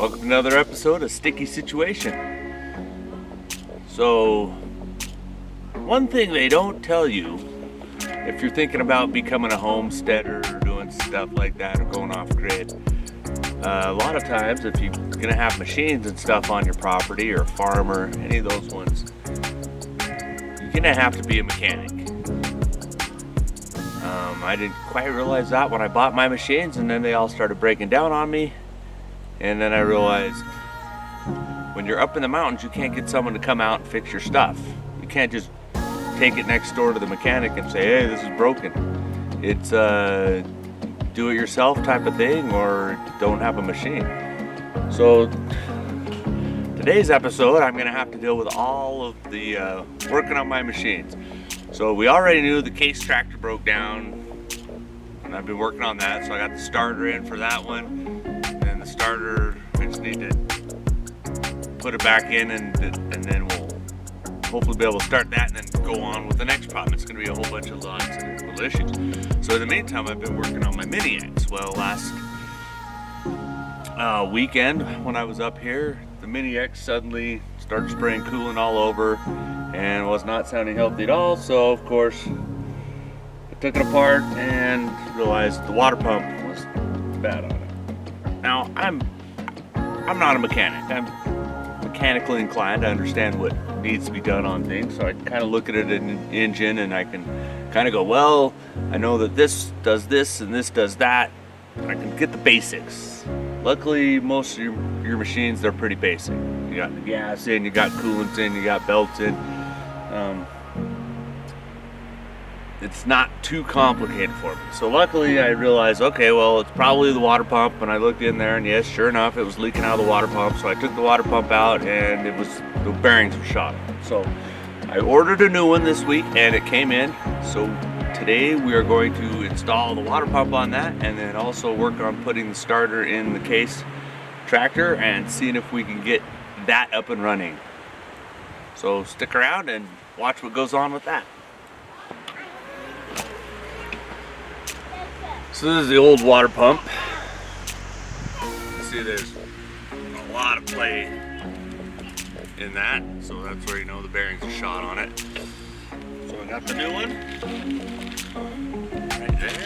Welcome to another episode of Sticky Situation. So, one thing they don't tell you if you're thinking about becoming a homesteader or doing stuff like that or going off grid, a lot of times if you're going to have machines and stuff on your property or a farmer, any of those ones, you're going to have to be a mechanic. I didn't quite realize that when I bought my machines, and then they all started breaking down on me. And then I realized when you're up in the mountains, you can't get someone to come out and fix your stuff. You can't just take it next door to the mechanic and say, hey, this is broken. It's a do-it-yourself type of thing, or don't have a machine. So today's episode, I'm going to have to deal with all of the working on my machines. So we already knew the case tractor broke down, and I've been working on that. So I got the starter in for that one. The starter, I just need to put it back in, and then we'll hopefully be able to start that and then go on with the next problem. It's going to be a whole bunch of lots and little issues. So in the meantime, I've been working on my Mini X. Well, last weekend when I was up here, the Mini X suddenly started spraying coolant all over and was not sounding healthy at all. So of course, I took it apart and realized the water pump was bad on it. Now, I'm not a mechanic. I'm mechanically inclined. I understand what needs to be done on things. So I kind of look at it in an engine and I can kind of go, well, I know that this does this and this does that. I can get the basics. Luckily, most of your machines, they're pretty basic. You got the gas in, you got coolants in, you got belts in. It's not too complicated for me. So luckily I realized, okay, well, it's probably the water pump. And I looked in there, and yes, sure enough, it was leaking out of the water pump. So I took the water pump out, and the bearings were shot. So I ordered a new one this week, and it came in. So today we are going to install the water pump on that, and then also work on putting the starter in the case tractor and seeing if we can get that up and running. So stick around and watch what goes on with that. So this is the old water pump. You see there's a lot of play in that, so that's where you know the bearings are shot on it. So I got the new one right there.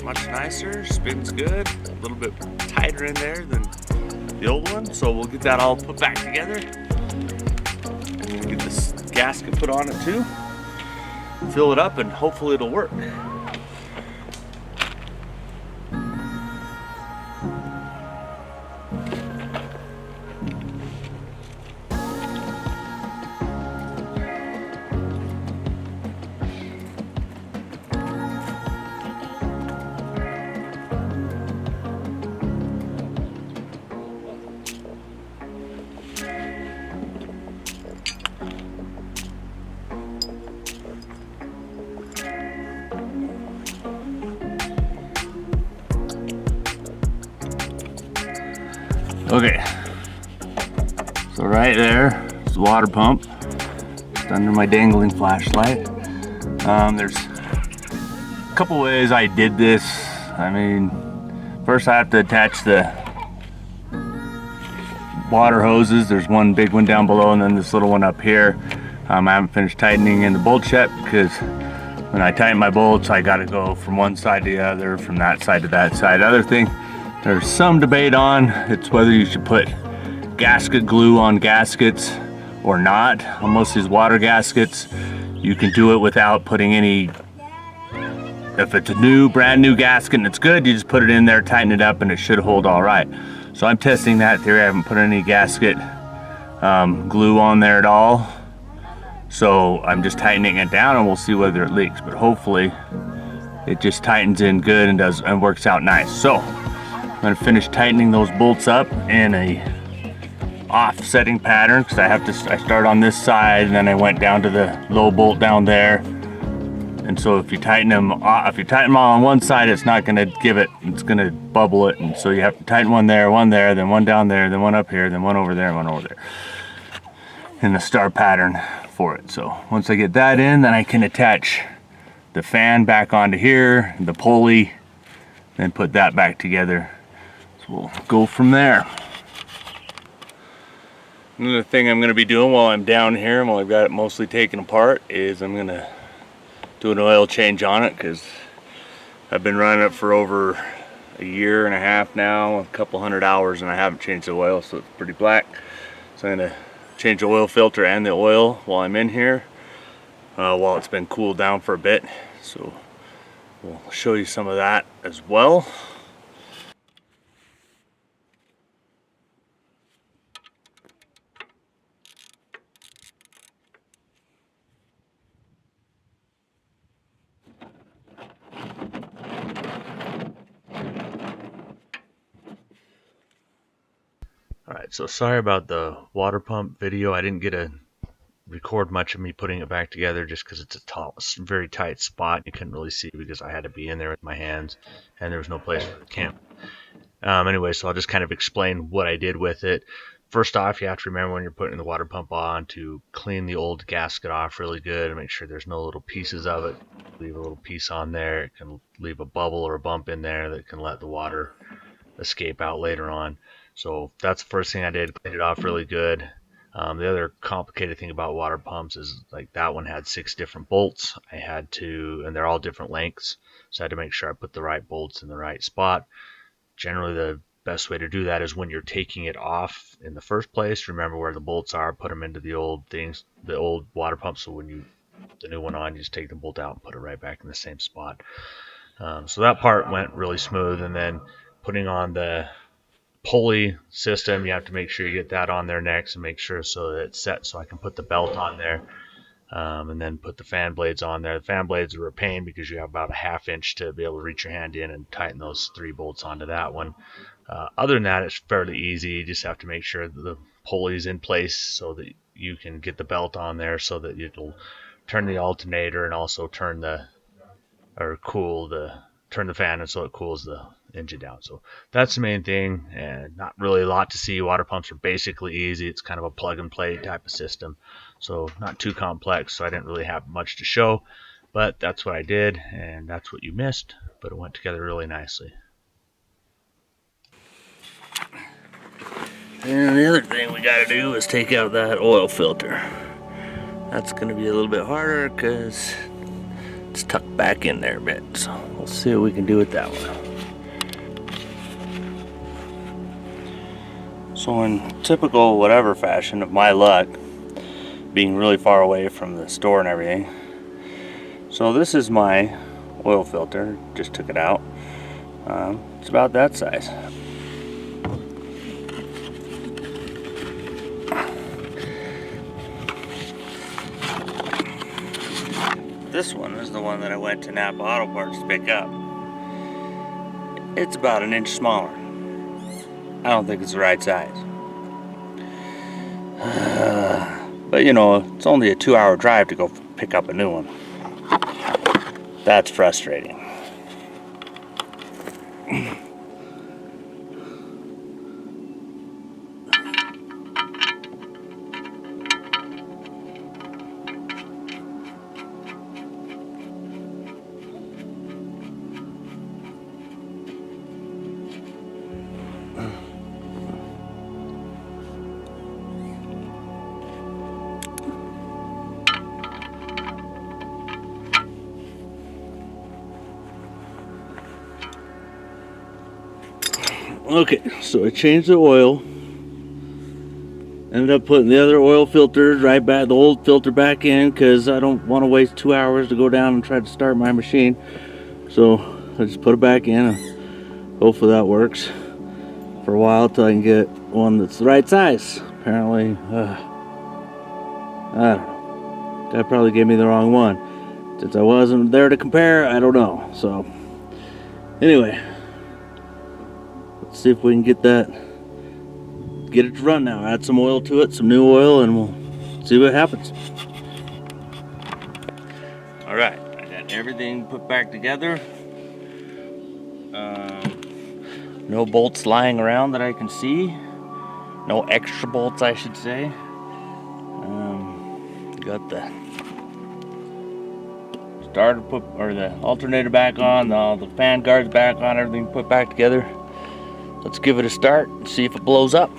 Much nicer, spins good, a little bit tighter in there than the old one. So we'll get that all put back together. And get this gasket put on it too. Fill it up and hopefully it'll work. Okay, so right there is the water pump, just under my dangling flashlight. There's a couple ways I did this. I mean, first I have to attach the water hoses. There's one big one down below and then this little one up here. I haven't finished tightening in the bolts yet because when I tighten my bolts, I gotta go from one side to the other, from that side to that side. Other thing there's some debate on, it's whether you should put gasket glue on gaskets or not. On most of these water gaskets, you can do it without putting any, if it's a brand new gasket and it's good, you just put it in there, tighten it up, and it should hold all right. So I'm testing that theory. I haven't put any gasket glue on there at all. So I'm just tightening it down and we'll see whether it leaks. But hopefully it just tightens in good and works out nice. So I'm gonna finish tightening those bolts up in a offsetting pattern because I start on this side and then I went down to the low bolt down there. And so if you tighten them all on one side, it's not gonna give it, it's gonna bubble it. And so you have to tighten one there, then one down there, then one up here, then one over there, and one over there. In the star pattern for it. So once I get that in, then I can attach the fan back onto here, the pulley, then put that back together So we'll go from there. Another thing I'm going to be doing while I'm down here and while I've got it mostly taken apart is I'm going to do an oil change on it, because I've been running it for over a year and a half now, a couple hundred hours, and I haven't changed the oil, so it's pretty black. So I'm going to change the oil filter and the oil while I'm in here, while it's been cooled down for a bit. So we'll show you some of that as well. Alright, so sorry about the water pump video. I didn't get to record much of me putting it back together just because it's a very tight spot. You couldn't really see because I had to be in there with my hands and there was no place for the camera. Anyway, so I'll just kind of explain what I did with it. First off, you have to remember when you're putting the water pump on to clean the old gasket off really good and make sure there's no little pieces of it. Leave a little piece on there. It can leave a bubble or a bump in there that can let the water escape out later on. So that's the first thing I did, cleaned it off really good. The other complicated thing about water pumps is like that one had 6 different bolts. I had to, and they're all different lengths, so I had to make sure I put the right bolts in the right spot. Generally, the best way to do that is when you're taking it off in the first place, remember where the bolts are, put them into the old things, the old water pump, so when you the new one on, you just take the bolt out and put it right back in the same spot. So that part went really smooth, and then putting on the pulley system, you have to make sure you get that on there next and make sure so that it's set so I can put the belt on there, and then put the fan blades on there. The fan blades are a pain because you have about a ½ inch to be able to reach your hand in and tighten those 3 bolts onto that one. Other than that, it's fairly easy. You just have to make sure that the pulley's in place so that you can get the belt on there so that it'll turn the alternator and also turn the fan, and so it cools the engine down. So that's the main thing, and not really a lot to see. Water pumps are basically easy. It's kind of a plug and play type of system, so not too complex, so I didn't really have much to show, but that's what I did, and that's what you missed, but it went together really nicely. And the other thing we got to do is take out that oil filter. That's going to be a little bit harder because it's tucked back in there a bit, so we'll see what we can do with that one. So in typical whatever fashion of my luck, being really far away from the store and everything, so this is my oil filter, just took it out. It's about that size. This one is the one that I went to Napa Auto Parts to pick up. It's about 1 inch smaller. I don't think it's the right size. But you know, it's only a 2-hour drive to go pick up a new one. That's frustrating. Okay, so I changed the oil. Ended up putting the other oil filter right back, the old filter back in, because I don't want to waste 2 hours to go down and try to start my machine. So I just put it back in, and hopefully that works for a while till I can get one that's the right size. Apparently, I don't know. Guy probably gave me the wrong one. Since I wasn't there to compare, I don't know. So anyway, let's see if we can get it to run now. Add some oil to it, some new oil, and we'll see what happens. All right, I got everything put back together. No bolts lying around that I can see. No extra bolts, I should say. Got the starter the alternator back on, the fan guards back on, everything put back together. Let's give it a start and see if it blows up.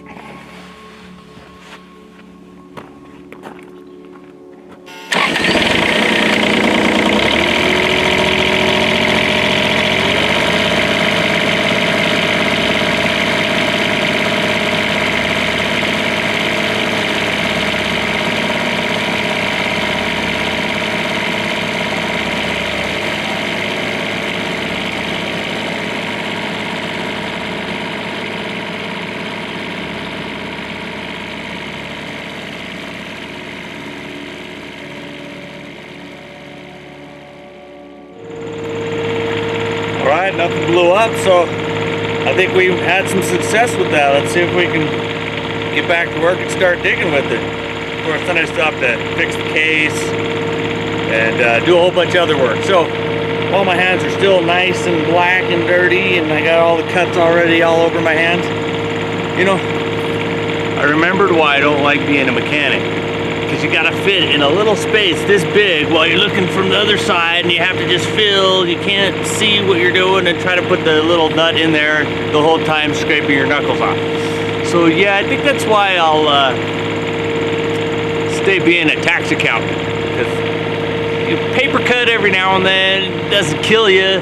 Alright, nothing blew up, so I think we had some success with that. Let's see if we can get back to work and start digging with it. Of course, then I still have to fix the case and do a whole bunch of other work. So all my hands are still nice and black and dirty, and I got all the cuts already all over my hands. You know, I remembered why I don't like being a mechanic. Because you gotta fit in a little space this big while you're looking from the other side, and you have to just feel, you can't see what you're doing and try to put the little nut in there the whole time scraping your knuckles off. So yeah, I think that's why I'll stay being a tax accountant. Because you paper cut every now and then, it doesn't kill you.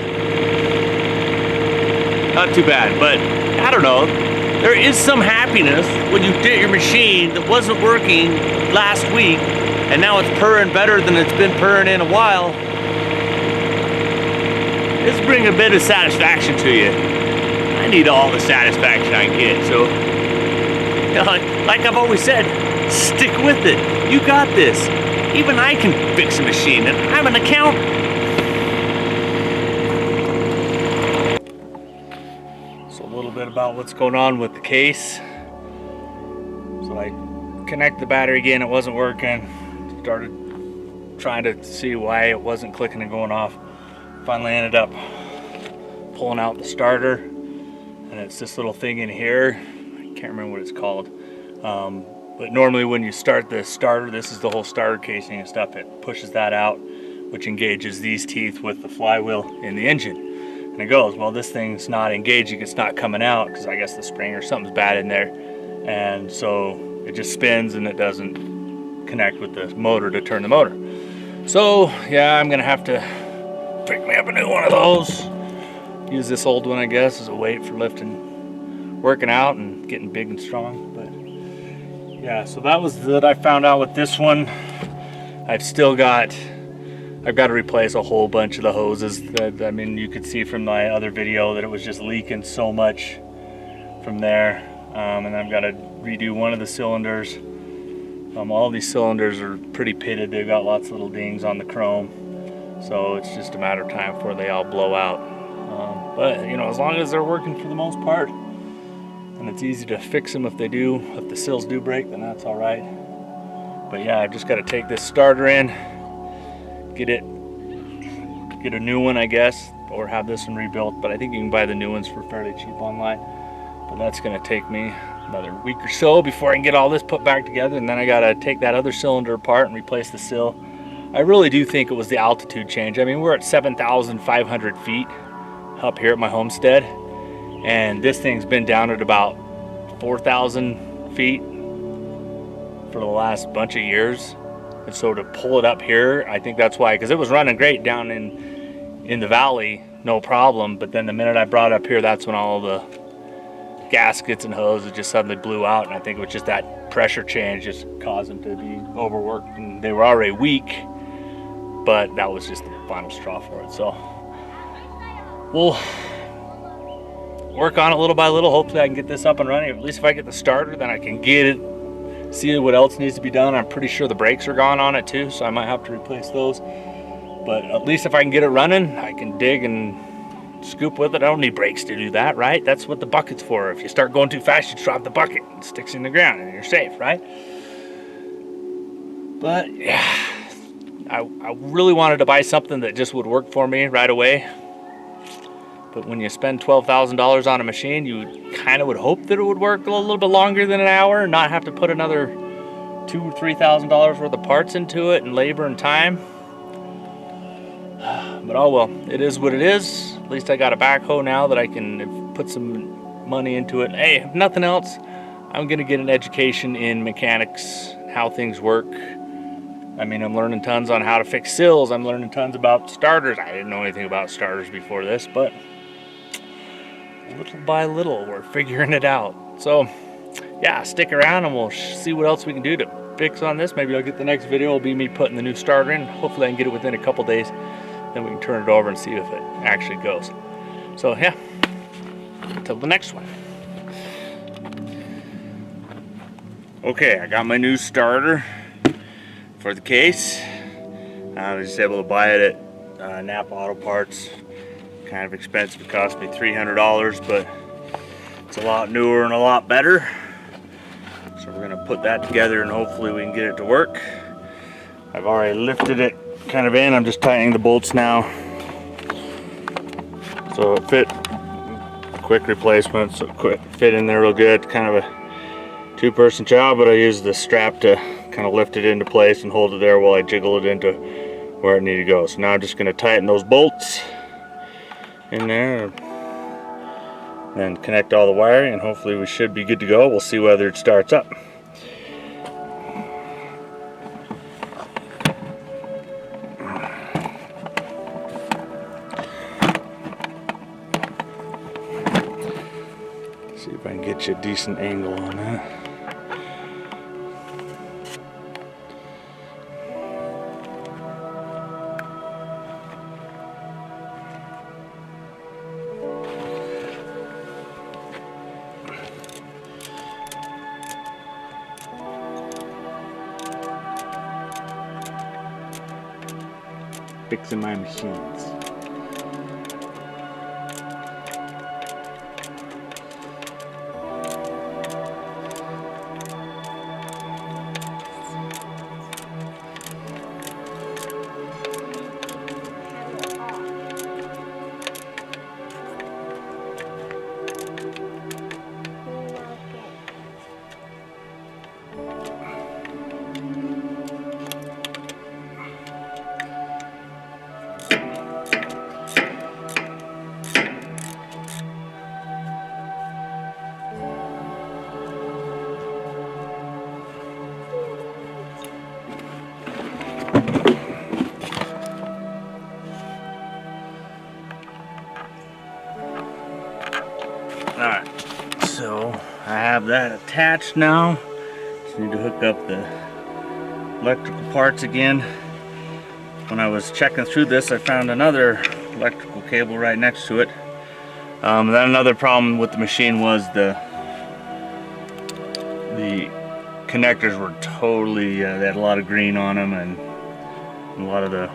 Not too bad, but I don't know. There is some happiness when you get your machine that wasn't working last week and now it's purring better than it's been purring in a while. It's bringing a bit of satisfaction to you. I need all the satisfaction I can get, so like I've always said, stick with it. You got this. Even I can fix a machine, and I'm an accountant. So a little bit about what's going on with the case. So I connect the battery again, it wasn't working. Started trying to see why it wasn't clicking and going off. Finally ended up pulling out the starter, and it's this little thing in here. I can't remember what it's called. But normally when you start the starter, this is the whole starter casing and stuff, it pushes that out, which engages these teeth with the flywheel in the engine. And it goes, well, this thing's not engaging, it's not coming out, because I guess the spring or something's bad in there. And so it just spins and it doesn't connect with the motor to turn the motor. So yeah, I'm gonna have to pick me up a new one of those. Use this old one, I guess, as a weight for lifting, working out and getting big and strong. But yeah, so that was that I found out with this one. I've got to replace a whole bunch of the hoses. I mean, you could see from my other video that it was just leaking so much from there. And I've got to redo one of the cylinders. All these cylinders are pretty pitted. They've got lots of little dings on the chrome. So it's just a matter of time before they all blow out. But you know, as long as they're working for the most part, and it's easy to fix them if the sills do break, then that's all right. But yeah, I've just got to take this starter in, get a new one, I guess, or have this one rebuilt. But I think you can buy the new ones for fairly cheap online. But that's going to take me another week or so before I can get all this put back together, and then I got to take that other cylinder apart and replace the sill. I really do think it was the altitude change. I mean, we're at 7,500 feet up here at my homestead, and this thing's been down at about 4,000 feet for the last bunch of years. And so to pull it up here, I think that's why, because it was running great down in the valley, no problem. But then the minute I brought it up here, that's when all the gaskets and hoses just suddenly blew out. And I think it was just that pressure change just caused them to be overworked, and they were already weak, but that was just the final straw for it. So we'll work on it little by little. Hopefully I can get this up and running. At least if I get the starter, then I can get it, see what else needs to be done. I'm pretty sure the brakes are gone on it too, so I might have to replace those. But at least if I can get it running, I can dig and scoop with it. I don't need brakes to do that, right? That's what the bucket's for. If you start going too fast, you drop the bucket. It sticks in the ground and you're safe, right? But yeah, I really wanted to buy something that just would work for me right away. But when you spend $12,000 on a machine, you kind of would hope that it would work a little bit longer than an hour and not have to put another $2,000 or $3,000 worth of parts into it and labor and time. But oh well, it is what it is. At least I got a backhoe now that I can put some money into it. Hey, if nothing else, I'm gonna get an education in mechanics, how things work. I mean, I'm learning tons on how to fix sills. I'm learning tons about starters. I didn't know anything about starters before this, but little by little, we're figuring it out. So yeah, stick around and we'll see what else we can do to fix on this. Maybe I'll get the next video will be me putting the new starter in. Hopefully I can get it within a couple days. Then we can turn it over and see if it actually goes. So yeah, until the next one. Okay, I got my new starter for the case. I was able to buy it at Napa Auto Parts. Kind of expensive, it cost me $300, but it's a lot newer and a lot better. So we're gonna put that together and hopefully we can get it to work. I've already lifted it kind of in. I'm just tightening the bolts now. So it fit, quick replacement, so it fit in there real good. Kind of a two-person job, but I used the strap to kind of lift it into place and hold it there while I jiggle it into where it needed to go. So now I'm just gonna tighten those bolts in there and connect all the wiring, and hopefully we should be good to go. We'll see whether it starts up. See if I can get you a decent angle on that. Fixing my machines. Alright, so I have that attached now. Just need to hook up the electrical parts again. When I was checking through this, I found another electrical cable right next to it. Then another problem with the machine was the connectors were totally, they had a lot of green on them and a lot of the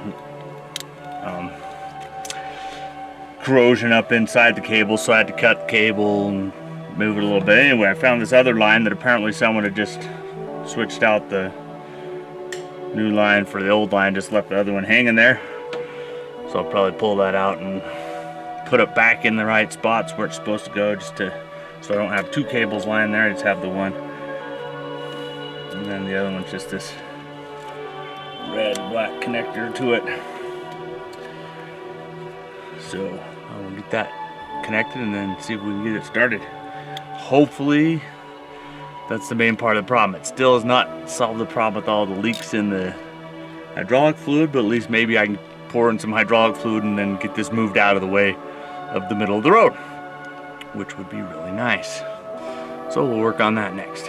corrosion up inside the cable, so I had to cut the cable and move it a little bit. Anyway, I found this other line that apparently someone had just switched out the new line for the old line, just left the other one hanging there. So I'll probably pull that out and put it back in the right spots where it's supposed to go, just to, so I don't have two cables lying there, I just have the one. And then the other one's just this red black connector to it. So I will get that connected and then see if we can get it started. Hopefully that's the main part of the problem. It still has not solved the problem with all the leaks in the hydraulic fluid, but at least maybe I can pour in some hydraulic fluid and then get this moved out of the way of the middle of the road, which would be really nice. So we'll work on that next.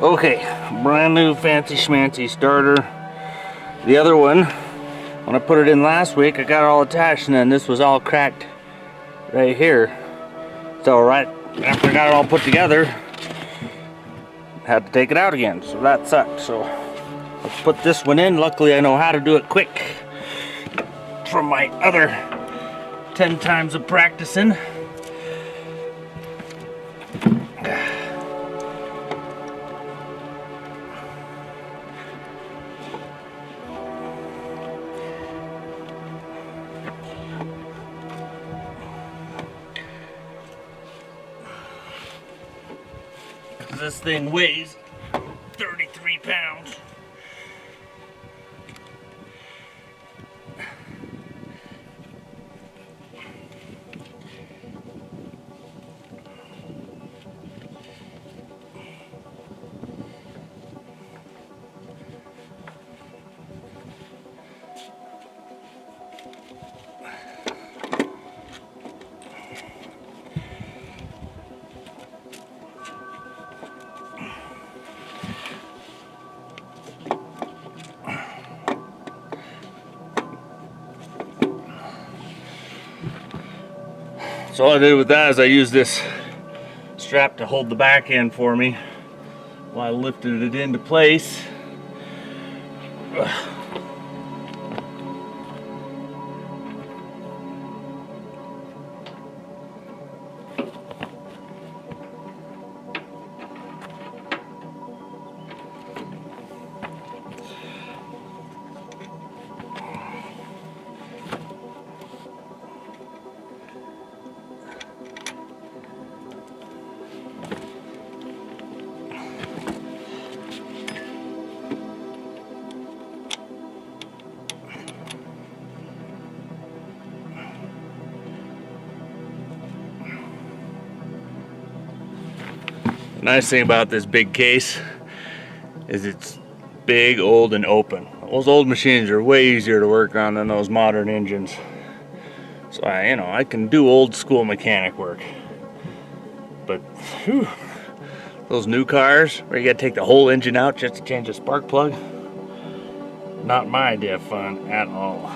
Okay, brand new fancy schmancy starter. The other one, when I put it in last week, I got it all attached and then this was all cracked right here. So right after I got it all put together, had to take it out again, so that sucked. So let's put this one in. Luckily I know how to do it quick from my other 10 times of practicing. because this thing weighs 33 pounds. So all I did with that is I used this strap to hold the back end for me while I lifted it into place. The nice thing about this big case is it's big, old, and open. Those old machines are way easier to work on than those modern engines. So I can do old school mechanic work. But whew, those new cars where you gotta take the whole engine out just to change a spark plug, not my idea of fun at all.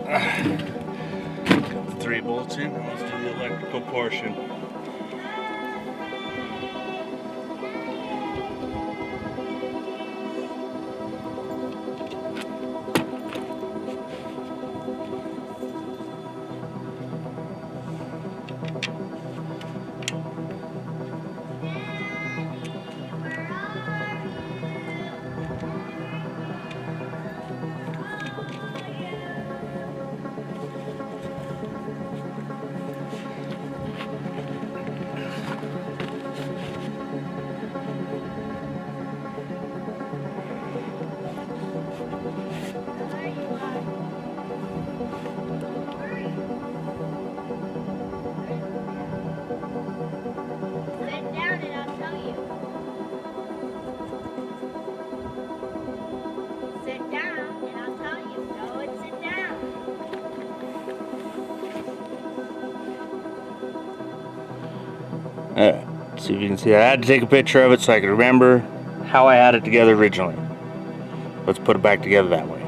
Got the 3 bolts in. Let's do the electrical portion. See if you can see that. I had to take a picture of it so I could remember how I had it together originally. Let's put it back together that way.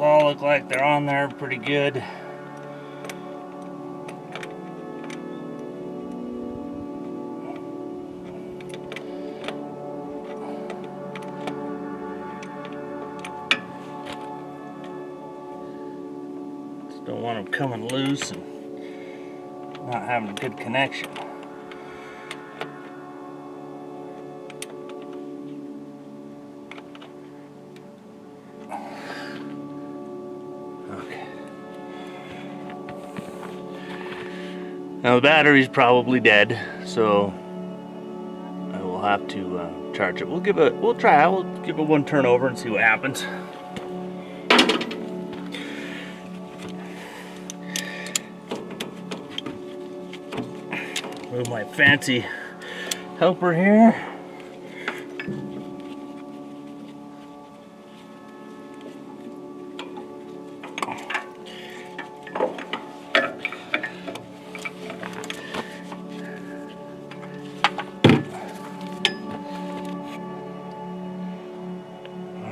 Those all look like they're on there pretty good. Just don't want them coming loose and not having a good connection. Now the battery's probably dead, so I will have to charge it. We'll give it one turn over and see what happens. Move my fancy helper here.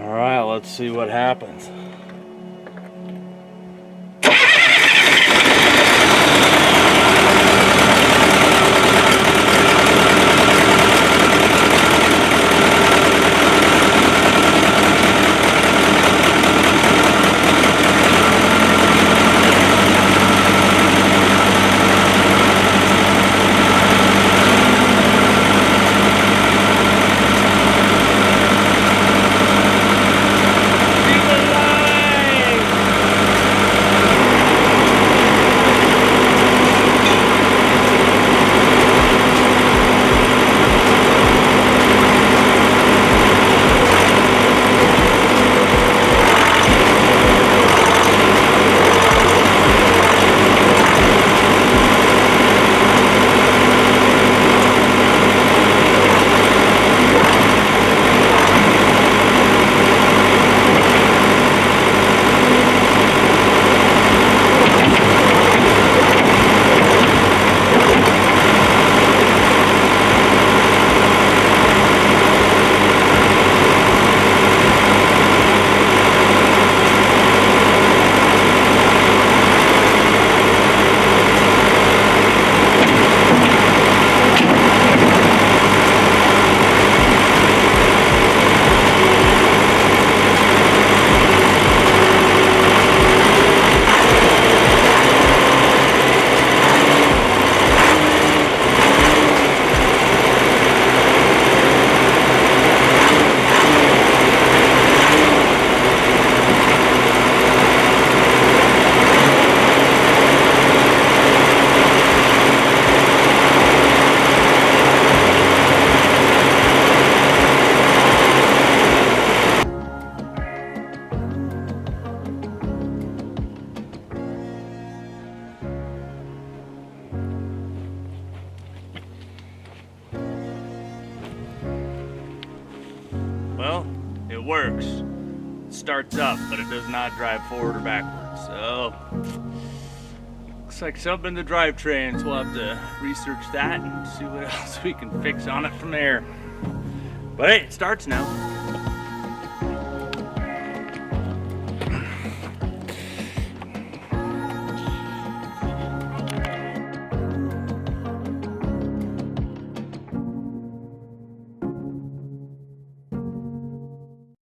Alright, let's see what happens. Well, it works. It starts up, but it does not drive forward or backwards. So, looks like something in the drivetrain, so we'll have to research that and see what else we can fix on it from there. But hey, it starts now.